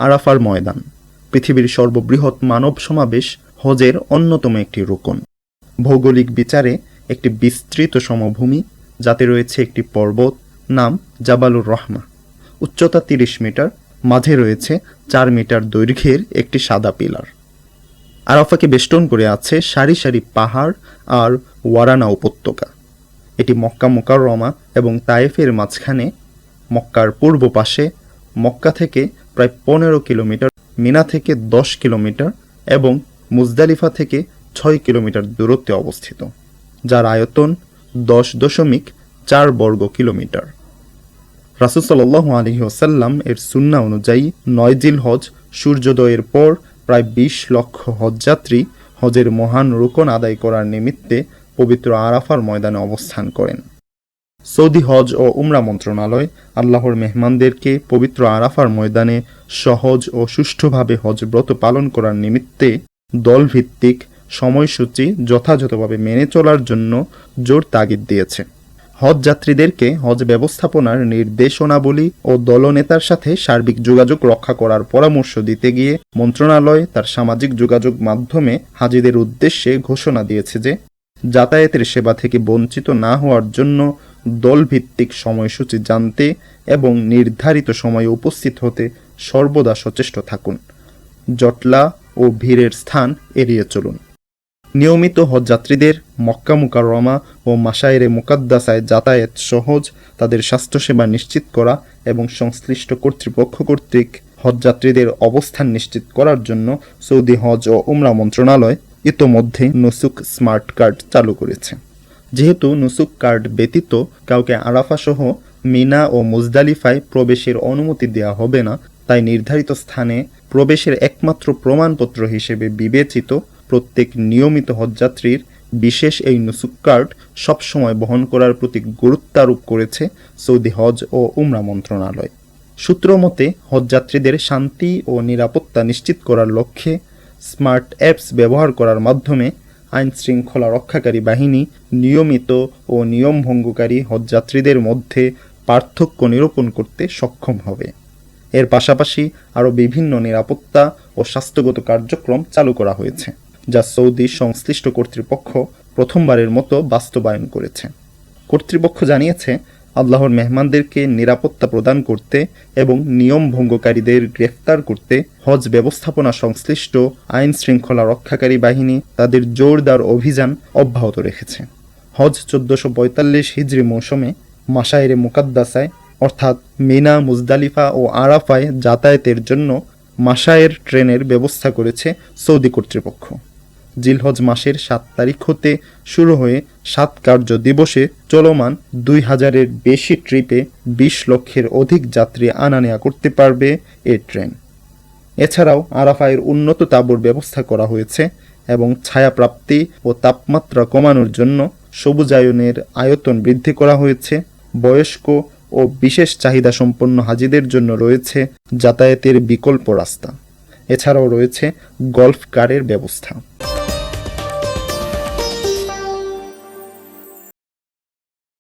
আরাফার ময়দান পৃথিবীর সর্ববৃহৎ মানব সমাবেশ হজের অন্যতম একটি রুকন। ভৌগোলিক বিচারে একটি বিস্তৃত সমভূমি, যাতে রয়েছে একটি পর্বত নাম জাবালুর রহমা, উচ্চতা ৩০ মিটার, মাঝে রয়েছে ৪ মিটার দৈর্ঘ্যের একটি সাদা পিলার। আরাফাকে বেষ্টন করে আছে সারি সারি পাহাড় আর ওয়ারানা উপত্যকা। এটি মক্কা মুকাররমা এবং তায়েফের মাঝখানে, মক্কার পূর্ব পাশে, মক্কা থেকে প্রায় ১৫ কিলোমিটার, মিনা থেকে ১০ কিলোমিটার এবং মুজদালিফা থেকে ৬ কিলোমিটার দূরত্বে অবস্থিত, যার আয়তন ১০.৪ বর্গ কিলোমিটার। রাসূল সাল্লাল্লাহু আলাইহি ওয়াসাল্লাম এর সুন্নাহ অনুযায়ী ৯ জিলহজ সূর্যোদয়ের পর প্রায় ২০ লক্ষ হজযাত্রী হজের মহান রুকন আদায় করার নিমিত্তে পবিত্র আরাফার ময়দানে অবস্থান করেন। সৌদি হজ ও উমরা মন্ত্রণালয় আল্লাহর মেহমানদেরকে পবিত্র আরাফার ময়দানে সহজ ও সুষ্ঠুভাবে হজ ব্রত পালন করার নিমিত্তে দলভিত্তিক সময়সূচি যথাযথভাবে মেনে চলার জন্য জোর তাগিদ দিয়েছে। হজ যাত্রীদেরকে হজ ব্যবস্থাপনার নির্দেশনাবলী ও দলনেতার সাথে সার্বিক যোগাযোগ রক্ষা করার পরামর্শ দিতে গিয়ে মন্ত্রণালয় তার সামাজিক যোগাযোগ মাধ্যমে হাজিদের উদ্দেশ্যে ঘোষণা দিয়েছে যে যাতায়াতের সেবা থেকে বঞ্চিত না হওয়ার জন্য দলভিত্তিক সময়সূচি জানতে এবং নির্ধারিত সময়ে উপস্থিত হতে সর্বদা সচেষ্ট থাকুন। জটলা ও ভিড়ের স্থান এড়িয়ে চলুন। নিয়মিত হজযাত্রীদের মক্কা মুকাররমা ও মাশায়েরে মুকাদ্দাসায় যাতায়াত সহজ, তাদের স্বাস্থ্যসেবা নিশ্চিত করা এবং সংশ্লিষ্ট কর্তৃপক্ষ কর্তৃক হজযাত্রীদের অবস্থান নিশ্চিত করার জন্য সৌদি হজ ও উমরা মন্ত্রণালয় ইতোমধ্যে নুসুক স্মার্ট কার্ড চালু করেছে। যেহেতু নুসুক কার্ড ব্যতীত কাউকে আরাফাসহ মিনা ও মুজদালিফায় প্রবেশের অনুমতি দেওয়া হবে না, তাই নির্ধারিত স্থানে প্রবেশের একমাত্র প্রমাণপত্র হিসেবে বিবেচিত প্রত্যেক নিয়মিত হজযাত্রীর বিশেষ এই নুসুক কার্ড সবসময় বহন করার প্রতি গুরুত্বারোপ করেছে সৌদি হজ ও উমরা মন্ত্রণালয়। সূত্র মতে হজযাত্রীদের শান্তি ও নিরাপত্তা নিশ্চিত করার লক্ষ্যে স্মার্ট অ্যাপস ব্যবহার করার মাধ্যমে আইন শৃঙ্খলা রক্ষাকারী বাহিনী নিয়মিত ও নিয়মভঙ্গকারী হজযাত্রীদের মধ্যে পার্থক্য নিরূপণ করতে সক্ষম হবে। এর পাশাপাশি আরও বিভিন্ন নিরাপত্তা ও স্বাস্থ্যগত কার্যক্রম চালু করা হয়েছে, যা সৌদি সংশ্লিষ্ট কর্তৃপক্ষ প্রথমবারের মতো বাস্তবায়ন করেছে। কর্তৃপক্ষ জানিয়েছে, আল্লাহর মেহমানদেরকে নিরাপত্তা প্রদান করতে এবং নিয়ম ভঙ্গকারীদের গ্রেফতার করতে হজ ব্যবস্থাপনা সংশ্লিষ্ট আইন শৃঙ্খলা রক্ষাকারী বাহিনী তাদের জোরদার অভিযান অব্যাহত রেখেছে। হজ 1445 হিজরি মৌসুমে মাশায়েরে মুকাদ্দাসায় অর্থাৎ মিনা, মুজদালিফা ও আরাফায় যাতায়াতের জন্য মাশায়ের ট্রেনের ব্যবস্থা করেছে সৌদি কর্তৃপক্ষ। জিলহজ মাসের 7 তারিখ হতে শুরু হয়ে 7 কার্য দিবসে চলমান 2000-এর বেশি ট্রিপে 20 লক্ষের অধিক যাত্রী আনা নেয়া করতে পারবে এ ট্রেন। এছাড়াও আরাফায়ের উন্নত তাঁবুর ব্যবস্থা করা হয়েছে এবং ছায়াপ্রাপ্তি ও তাপমাত্রা কমানোর জন্য সবুজায়নের আয়তন বৃদ্ধি করা হয়েছে। বয়স্ক ও বিশেষ চাহিদা সম্পন্ন হাজিদের জন্য রয়েছে যাতায়াতের বিকল্প রাস্তা। এছাড়াও রয়েছে গল্ফ কারের ব্যবস্থা।